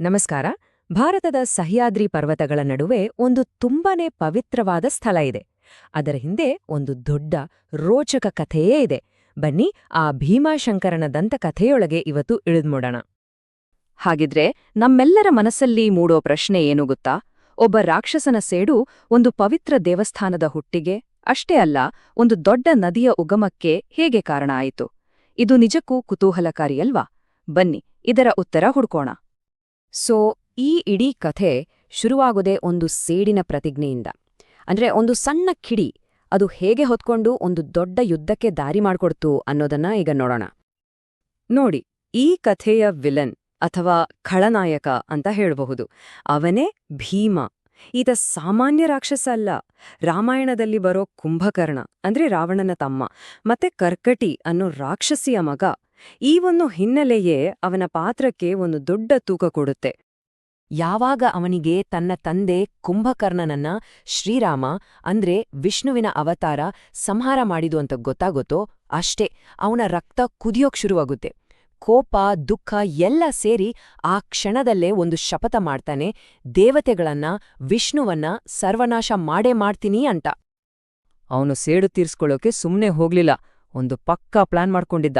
ನಮಸ್ಕಾರ. ಭಾರತದ ಸಹ್ಯಾದ್ರಿ ಪರ್ವತಗಳ ನಡುವೆ ಒಂದು ತುಂಬಾನೇ ಪವಿತ್ರವಾದ ಸ್ಥಳ ಇದೆ. ಅದರ ಹಿಂದೆ ಒಂದು ದೊಡ್ಡ ರೋಚಕ ಕಥೆಯೇ ಇದೆ. ಬನ್ನಿ, ಆ ಭೀಮಾಶಂಕರನ ದಂತಕಥೆಯೊಳಗೆ ಇವತ್ತು ಇಳಿದ್ಮೋಡೋಣ. ಹಾಗಿದ್ರೆ ನಮ್ಮೆಲ್ಲರ ಮನಸ್ಸಲ್ಲಿ ಮೂಡೋ ಪ್ರಶ್ನೆ ಏನು ಗೊತ್ತಾ? ಒಬ್ಬ ರಾಕ್ಷಸನ ಸೇಡು ಒಂದು ಪವಿತ್ರ ದೇವಸ್ಥಾನದ ಹುಟ್ಟಿಗೆ, ಅಷ್ಟೇ ಅಲ್ಲ, ಒಂದು ದೊಡ್ಡ ನದಿಯ ಉಗಮಕ್ಕೆ ಹೇಗೆ ಕಾರಣ ಆಯಿತು? ಇದು ನಿಜಕ್ಕೂ ಕುತೂಹಲಕಾರಿಯಲ್ವಾ? ಬನ್ನಿ, ಇದರ ಉತ್ತರ ಹುಡ್ಕೋಣ. ಈ ಇಡೀ ಕಥೆ ಶುರುವಾಗೋದೇ ಒಂದು ಸೇಡಿನ ಪ್ರತಿಜ್ಞೆಯಿಂದ. ಅಂದ್ರೆ ಒಂದು ಸಣ್ಣ ಕಿಡಿ ಅದು ಹೇಗೆ ಹೊತ್ಕೊಂಡು ಒಂದು ದೊಡ್ಡ ಯುದ್ಧಕ್ಕೆ ದಾರಿ ಮಾಡ್ಕೊಡ್ತು ಅನ್ನೋದನ್ನ ಈಗ ನೋಡೋಣ. ನೋಡಿ, ಈ ಕಥೆಯ ವಿಲನ್ ಅಥವಾ ಖಳನಾಯಕ ಅಂತ ಹೇಳಬಹುದು. ಅವನೇ ಭೀಮ. ಈತ ಸಾಮಾನ್ಯ ರಾಕ್ಷಸ ಅಲ್ಲ. ರಾಮಾಯಣದಲ್ಲಿ ಬರೋ ಕುಂಭಕರ್ಣ ಅಂದ್ರೆ ರಾವಣನ ತಮ್ಮ, ಮತ್ತೆ ಕರ್ಕಟಿ ಅನ್ನೋ ರಾಕ್ಷಸಿಯ ಮಗ. ಈ ಒಂದು ಹಿನ್ನೆಲೆಯೇ ಅವನ ಪಾತ್ರಕ್ಕೆ ಒಂದು ದೊಡ್ಡ ತೂಕ ಕೊಡುತ್ತೆ. ಯಾವಾಗ ಅವನಿಗೆ ತನ್ನ ತಂದೆ ಕುಂಭಕರ್ಣನನ್ನ ಶ್ರೀರಾಮ ಅಂದ್ರೆ ವಿಷ್ಣುವಿನ ಅವತಾರ ಸಂಹಾರ ಮಾಡಿದು ಅಂತ ಗೊತ್ತಾಗುತ್ತೋ ಅಷ್ಟೇ ಅವನ ರಕ್ತ ಕುದಿಯೋಕ್ ಶುರುವಾಗುತ್ತೆ. ಕೋಪ, ದುಃಖ ಎಲ್ಲ ಸೇರಿ ಆ ಕ್ಷಣದಲ್ಲೇ ಒಂದು ಶಪಥ ಮಾಡ್ತಾನೆ, ದೇವತೆಗಳನ್ನ, ವಿಷ್ಣುವನ್ನ ಸರ್ವನಾಶ ಮಾಡೇ ಮಾಡ್ತೀನಿ ಅಂತ. ಅವನು ಸೇಡು ತೀರ್ಸ್ಕೊಳ್ಳೋಕೆ ಸುಮ್ನೆ ಹೋಗ್ಲಿಲ್ಲ, ಒಂದು ಪಕ್ಕಾ ಪ್ಲಾನ್ ಮಾಡ್ಕೊಂಡಿದ್ದ.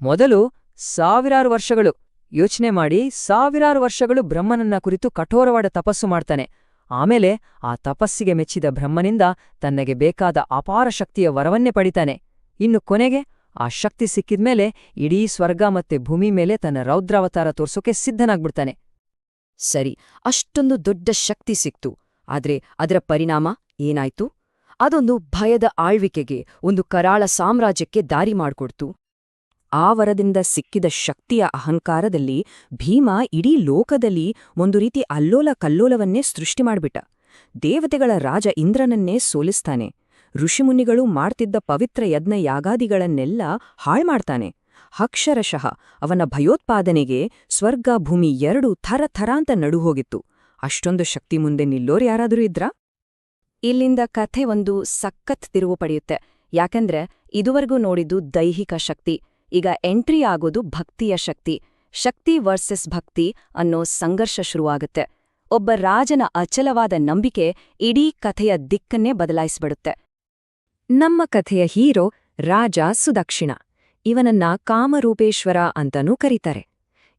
ಮೊದಲು 1000 ವರ್ಷಗಳು ಯೋಚನೆ ಮಾಡಿ 1000 ವರ್ಷಗಳು ಬ್ರಹ್ಮನನ್ನ ಕುರಿತು ಕಠೋರವಾದ ತಪಸ್ಸು ಮಾಡ್ತಾನೆ. ಆಮೇಲೆ ಆ ತಪಸ್ಸಿಗೆ ಮೆಚ್ಚಿದ ಬ್ರಹ್ಮನಿಂದ ತನ್ನಗೆ ಬೇಕಾದ ಅಪಾರ ಶಕ್ತಿಯ ವರವನ್ನೇ ಪಡಿತಾನೆ. ಇನ್ನು ಕೊನೆಗೆ ಆ ಶಕ್ತಿ ಸಿಕ್ಕಿದ್ಮೇಲೆ ಇಡೀ ಸ್ವರ್ಗ ಮತ್ತೆ ಭೂಮಿ ಮೇಲೆ ತನ್ನ ರೌದ್ರಾವತಾರ ತೋರ್ಸೋಕೆ ಸಿದ್ಧನಾಗ್ಬಿಡ್ತಾನೆ. ಸರಿ, ಅಷ್ಟೊಂದು ದೊಡ್ಡ ಶಕ್ತಿ ಸಿಕ್ತು. ಆದ್ರೆ ಅದರ ಪರಿಣಾಮ ಏನಾಯ್ತು? ಅದೊಂದು ಭಯದ ಆಳ್ವಿಕೆಗೆ, ಒಂದು ಕರಾಳ ಸಾಮ್ರಾಜ್ಯಕ್ಕೆ ದಾರಿ ಮಾಡ್ಕೊಡ್ತು. ಆ ವರದಿಂದ ಸಿಕ್ಕಿದ ಶಕ್ತಿಯ ಅಹಂಕಾರದಲ್ಲಿ ಭೀಮ ಇಡೀ ಲೋಕದಲ್ಲಿ ಒಂದು ರೀತಿ ಅಲ್ಲೋಲ ಕಲ್ಲೋಲವನ್ನೇ ಸೃಷ್ಟಿ ಮಾಡ್ಬಿಟ್ಟ. ದೇವತೆಗಳ ರಾಜ ಇಂದ್ರನನ್ನೇ ಸೋಲಿಸ್ತಾನೆ. ಋಷಿಮುನಿಗಳು ಮಾಡ್ತಿದ್ದ ಪವಿತ್ರ ಯಜ್ಞ ಯಾಗಾದಿಗಳನ್ನೆಲ್ಲ ಹಾಳ್ಮಾಡ್ತಾನೆ. ಅಕ್ಷರಶಃ ಅವನ ಭಯೋತ್ಪಾದನೆಗೆ ಸ್ವರ್ಗ ಭೂಮಿ ಎರಡೂ ಥರಥರಾಂತ ನಡುಹೋಗಿತ್ತು. ಅಷ್ಟೊಂದು ಶಕ್ತಿ ಮುಂದೆ ನಿಲ್ಲೋರು ಯಾರಾದರೂ ಇದ್ರಾ? ಇಲ್ಲಿಂದ ಕಥೆ ಒಂದು ಸಖತ್ ತಿರುವು ಪಡೆಯುತ್ತೆ. ಯಾಕಂದ್ರೆ ಇದುವರೆಗೂ ನೋಡಿದ್ದು ದೈಹಿಕ ಶಕ್ತಿ. ಈಗ ಎಂಟ್ರಿ ಆಗೋದು ಭಕ್ತಿಯ ಶಕ್ತಿ. ಶಕ್ತಿ ವರ್ಸಸ್ ಭಕ್ತಿ ಅನ್ನೋ ಸಂಘರ್ಷ ಶುರುವಾಗುತ್ತೆ. ಒಬ್ಬ ರಾಜನ ಅಚಲವಾದ ನಂಬಿಕೆ ಇಡೀ ಕಥೆಯ ದಿಕ್ಕನ್ನೇ ಬದಲಾಯಿಸ್ಬಿಡುತ್ತೆ. ನಮ್ಮ ಕಥೆಯ ಹೀರೋ ರಾಜ ಸುದಕ್ಷಿಣ. ಇವನನ್ನ ಕಾಮರೂಪೇಶ್ವರ ಅಂತನೂ ಕರೀತಾರೆ.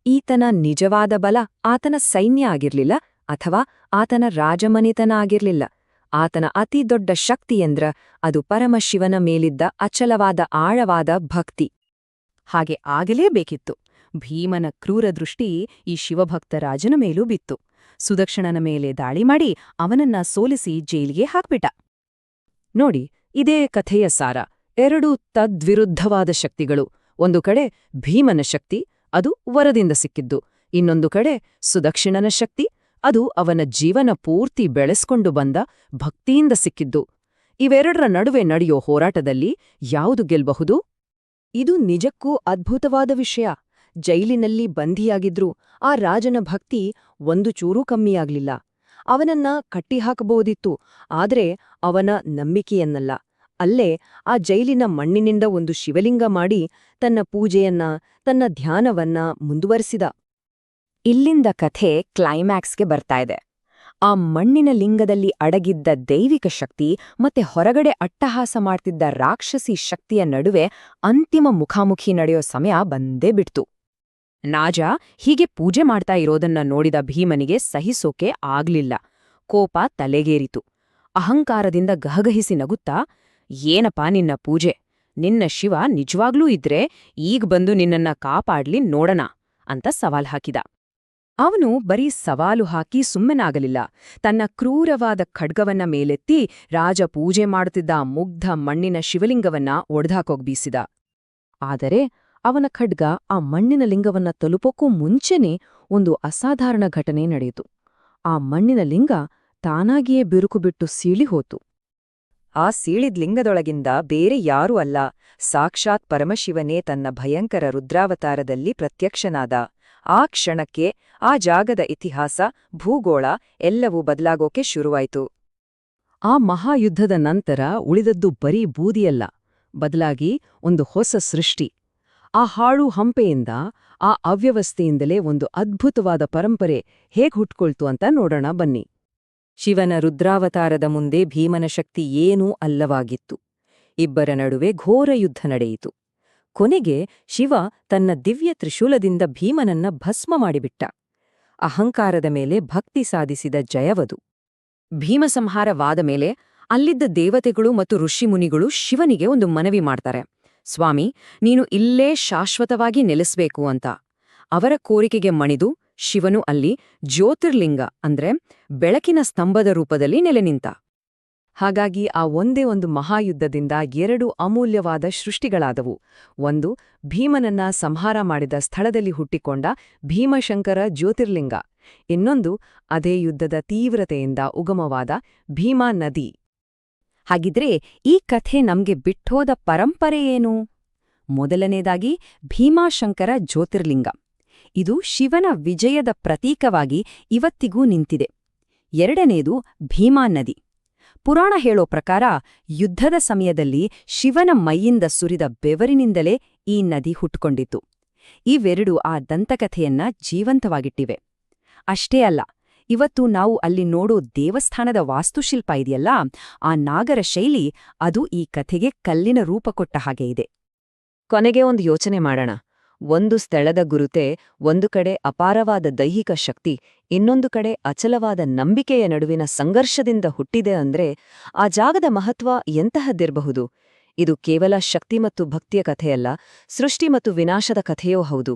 ಈತನ ನಿಜವಾದ ಬಲ ಆತನ ಸೈನ್ಯ ಆಗಿರ್ಲಿಲ್ಲ, ಅಥವಾ ಆತನ ರಾಜಮನೆತನ ಆಗಿರ್ಲಿಲ್ಲ. ಆತನ ಅತಿ ದೊಡ್ಡ ಶಕ್ತಿಯೆಂದ್ರ ಅದು ಪರಮಶಿವನ ಮೇಲಿದ್ದ ಅಚಲವಾದ ಆಳವಾದ ಭಕ್ತಿ. ಹಾಗೆ ಆಗಲೇಬೇಕಿತ್ತು. ಭೀಮನ ಕ್ರೂರ ದೃಷ್ಟಿ ಈ ಶಿವಭಕ್ತ ರಾಜನ ಮೇಲೂ ಬಿತ್ತು. ಸುದಕ್ಷಿಣನ ಮೇಲೆ ದಾಳಿ ಮಾಡಿ ಅವನನ್ನ ಸೋಲಿಸಿ ಜೈಲಿಗೆ ಹಾಕ್ಬಿಟ್ಟ. ನೋಡಿ, ಇದೇ ಕಥೆಯ ಸಾರ. ಎರಡು ತದ್ವಿರುದ್ಧವಾದ ಶಕ್ತಿಗಳು. ಒಂದು ಕಡೆ ಭೀಮನ ಶಕ್ತಿ, ಅದು ವರದಿಂದ ಸಿಕ್ಕಿದ್ದು. ಇನ್ನೊಂದು ಕಡೆ ಸುದಕ್ಷಿಣನ ಶಕ್ತಿ, ಅದು ಅವನ ಜೀವನ ಪೂರ್ತಿ ಬೆಳೆಸ್ಕೊಂಡು ಬಂದ ಭಕ್ತಿಯಿಂದ ಸಿಕ್ಕಿದ್ದು. ಇವೆರಡರ ನಡುವೆ ನಡೆಯೋ ಹೋರಾಟದಲ್ಲಿ ಯಾವುದು ಗೆಲ್ಬಹುದು? ಇದು ನಿಜಕ್ಕೂ ಅದ್ಭುತವಾದ ವಿಷಯ. ಜೈಲಿನಲ್ಲಿ ಬಂಧಿಯಾಗಿದ್ರೂ ಆ ರಾಜನ ಭಕ್ತಿ ಒಂದು ಚೂರೂ ಕಮ್ಮಿಯಾಗ್ಲಿಲ್ಲ. ಅವನನ್ನ ಕಟ್ಟಿಹಾಕಬಹುದಿತ್ತು, ಆದ್ರೆ ಅವನ ನಂಬಿಕೆಯನ್ನಲ್ಲ. ಅಲ್ಲೇ ಆ ಜೈಲಿನ ಮಣ್ಣಿನಿಂದ ಒಂದು ಶಿವಲಿಂಗ ಮಾಡಿ ತನ್ನ ಪೂಜೆಯನ್ನ, ತನ್ನ ಧ್ಯಾನವನ್ನ ಮುಂದುವರಿಸಿದ. ಇಲ್ಲಿಂದ ಕಥೆ ಕ್ಲೈಮ್ಯಾಕ್ಸ್ಗೆ ಬರ್ತಾಯಿದೆ. ಆ ಮಣ್ಣಿನ ಲಿಂಗದಲ್ಲಿ ಅಡಗಿದ್ದ ದೈವಿಕ ಶಕ್ತಿ ಮತ್ತೆ ಹೊರಗಡೆ ಅಟ್ಟಹಾಸ ಮಾಡ್ತಿದ್ದ ರಾಕ್ಷಸಿ ಶಕ್ತಿಯ ನಡುವೆ ಅಂತಿಮ ಮುಖಾಮುಖಿ ನಡೆಯೋ ಸಮಯ ಬಂದೇ ಬಿಡ್ತು. ರಾಜ ಹೀಗೆ ಪೂಜೆ ಮಾಡ್ತಾ ಇರೋದನ್ನ ನೋಡಿದ ಭೀಮನಿಗೆ ಸಹಿಸೋಕೆ ಆಗ್ಲಿಲ್ಲ. ಕೋಪ ತಲೆಗೇರಿತು. ಅಹಂಕಾರದಿಂದ ಗಹಗಹಿಸಿ ನಗುತ್ತಾ, ಏನಪ್ಪಾ ನಿನ್ನ ಪೂಜೆ? ನಿನ್ನ ಶಿವ ನಿಜವಾಗ್ಲೂ ಇದ್ರೆ ಈಗ ಬಂದು ನಿನ್ನನ್ನ ಕಾಪಾಡ್ಲಿ ನೋಡಣ ಅಂತ ಸವಾಲ್ ಹಾಕಿದ. ಅವನು ಬರೀ ಸವಾಲು ಹಾಕಿ ಸುಮ್ಮನಾಗಲಿಲ್ಲ. ತನ್ನ ಕ್ರೂರವಾದ ಖಡ್ಗವನ್ನ ಮೇಲೆತ್ತಿ ರಾಜ ಪೂಜೆ ಮಾಡುತ್ತಿದ್ದ ಮುಗ್ಧ ಮಣ್ಣಿನ ಶಿವಲಿಂಗವನ್ನ ಒಡೆದಾಕೋಗ್ಬೀಸಿದ. ಆದರೆ ಅವನ ಖಡ್ಗ ಆ ಮಣ್ಣಿನ ಲಿಂಗವನ್ನ ತಲುಪೋಕ್ಕೂ ಮುಂಚೆನೇ ಒಂದು ಅಸಾಧಾರಣ ಘಟನೆ ನಡೆಯಿತು. ಆ ಮಣ್ಣಿನ ಲಿಂಗ ತಾನಾಗಿಯೇ ಬಿರುಕು ಬಿಟ್ಟು ಸೀಳಿಹೋತು. ಆ ಸೀಳಿದ್ ಲಿಂಗದೊಳಗಿಂದ ಬೇರೆ ಯಾರೂ ಅಲ್ಲ, ಸಾಕ್ಷಾತ್ ಪರಮಶಿವನೇ ತನ್ನ ಭಯಂಕರ ರುದ್ರಾವತಾರದಲ್ಲಿ ಪ್ರತ್ಯಕ್ಷನಾದ. ಆ ಕ್ಷಣಕ್ಕೆ ಆ ಜಾಗದ ಇತಿಹಾಸ, ಭೂಗೋಳ ಎಲ್ಲವೂ ಬದಲಾಗೋಕೆ ಶುರುವಾಯಿತು. ಆ ಮಹಾಯುದ್ಧದ ನಂತರ ಉಳಿದದ್ದು ಬರೀ ಬೂದಿಯಲ್ಲ, ಬದಲಾಗಿ ಒಂದು ಹೊಸ ಸೃಷ್ಟಿ. ಆ ಹಾಳು ಹಂಪೆಯಿಂದ ಆ ಅವ್ಯವಸ್ಥೆಯಿಂದಲೇ ಒಂದು ಅದ್ಭುತವಾದ ಪರಂಪರೆ ಹೇಗ್ ಹುಟ್ಕೊಳ್ತು ಅಂತ ನೋಡೋಣ ಬನ್ನಿ. ಶಿವನ ರುದ್ರಾವತಾರದ ಮುಂದೆ ಭೀಮನ ಶಕ್ತಿ ಏನೂ ಅಲ್ಲವಾಗಿತ್ತು. ಇಬ್ಬರ ನಡುವೆ ಘೋರ ಯುದ್ಧ ನಡೆಯಿತು. ಕೊನೆಗೆ ಶಿವ ತನ್ನ ದಿವ್ಯ ತ್ರಿಶೂಲದಿಂದ ಭೀಮನನ್ನ ಭಸ್ಮ ಮಾಡಿಬಿಟ್ಟ. ಅಹಂಕಾರದ ಮೇಲೆ ಭಕ್ತಿ ಸಾಧಿಸಿದ ಜಯವದು. ಭೀಮಸಂಹಾರವಾದ ಮೇಲೆ ಅಲ್ಲಿದ್ದ ದೇವತೆಗಳು ಮತ್ತು ಋಷಿಮುನಿಗಳು ಶಿವನಿಗೆ ಒಂದು ಮನವಿ ಮಾಡ್ತಾರೆ. ಸ್ವಾಮಿ, ನೀನು ಇಲ್ಲೇ ಶಾಶ್ವತವಾಗಿ ನೆಲೆಸ್ಬೇಕು ಅಂತ. ಅವರ ಕೋರಿಕೆಗೆ ಮಣಿದು ಶಿವನು ಅಲ್ಲಿ ಜ್ಯೋತಿರ್ಲಿಂಗ ಅಂದ್ರೆ ಬೆಳಕಿನ ಸ್ತಂಭದ ರೂಪದಲ್ಲಿ ನೆಲೆ ನಿಂತ. ಹಾಗಾಗಿ ಆ ಒಂದೇ ಒಂದು ಮಹಾಯುದ್ಧದಿಂದ 2 ಅಮೂಲ್ಯವಾದ ಸೃಷ್ಟಿಗಳಾದವು. ಒಂದು, ಭೀಮನನ್ನ ಸಂಹಾರ ಮಾಡಿದ ಸ್ಥಳದಲ್ಲಿ ಹುಟ್ಟಿಕೊಂಡ ಭೀಮಶಂಕರ ಜ್ಯೋತಿರ್ಲಿಂಗ. ಇನ್ನೊಂದು, ಅದೇ ಯುದ್ಧದ ತೀವ್ರತೆಯಿಂದ ಉಗಮವಾದ ಭೀಮಾ ನದಿ. ಹಾಗಿದ್ರೆ ಈ ಕಥೆ ನಮ್ಗೆ ಬಿಟ್ಟೋದ ಪರಂಪರೆ ಏನು? ಮೊದಲನೇದಾಗಿ ಭೀಮಾಶಂಕರ ಜ್ಯೋತಿರ್ಲಿಂಗ. ಇದು ಶಿವನ ವಿಜಯದ ಪ್ರತೀಕವಾಗಿ ಇವತ್ತಿಗೂ ನಿಂತಿದೆ. ಎರಡನೇದು ಭೀಮಾ ನದಿ. ಪುರಾಣ ಹೇಳೋ ಪ್ರಕಾರ ಯುದ್ಧದ ಸಮಯದಲ್ಲಿ ಶಿವನ ಮೈಯಿಂದ ಸುರಿದ ಬೆವರಿನಿಂದಲೇ ಈ ನದಿ ಹುಟ್ಕೊಂಡಿತು. ಇವೆರಡು ಆ ದಂತಕಥೆಯನ್ನ ಜೀವಂತವಾಗಿಟ್ಟಿವೆ. ಅಷ್ಟೇ ಅಲ್ಲ, ಇವತ್ತು ನಾವು ಅಲ್ಲಿ ನೋಡೋ ದೇವಸ್ಥಾನದ ವಾಸ್ತುಶಿಲ್ಪ ಇದೆಯಲ್ಲ, ಆ ನಾಗರ ಶೈಲಿ, ಅದು ಈ ಕಥೆಗೆ ಕಲ್ಲಿನ ರೂಪ ಕೊಟ್ಟ ಹಾಗೆ ಇದೆ. ಕೊನೆಗೆ ಒಂದು ಯೋಚನೆ ಮಾಡೋಣ. ಒಂದು ಸ್ಥಳದ ಗುರುತೆ, ಒಂದು ಕಡೆ ಅಪಾರವಾದ ದೈಹಿಕ ಶಕ್ತಿ, ಇನ್ನೊಂದು ಕಡೆ ಅಚಲವಾದ ನಂಬಿಕೆಯ ನಡುವಿನ ಸಂಘರ್ಷದಿಂದ ಹುಟ್ಟಿದೆ ಅಂದ್ರೆ ಆ ಜಾಗದ ಮಹತ್ವ ಎಂತಹದ್ದಿರಬಹುದು? ಇದು ಕೇವಲ ಶಕ್ತಿ ಮತ್ತು ಭಕ್ತಿಯ ಕಥೆಯಲ್ಲ, ಸೃಷ್ಟಿ ಮತ್ತು ವಿನಾಶದ ಕಥೆಯೂ ಹೌದು.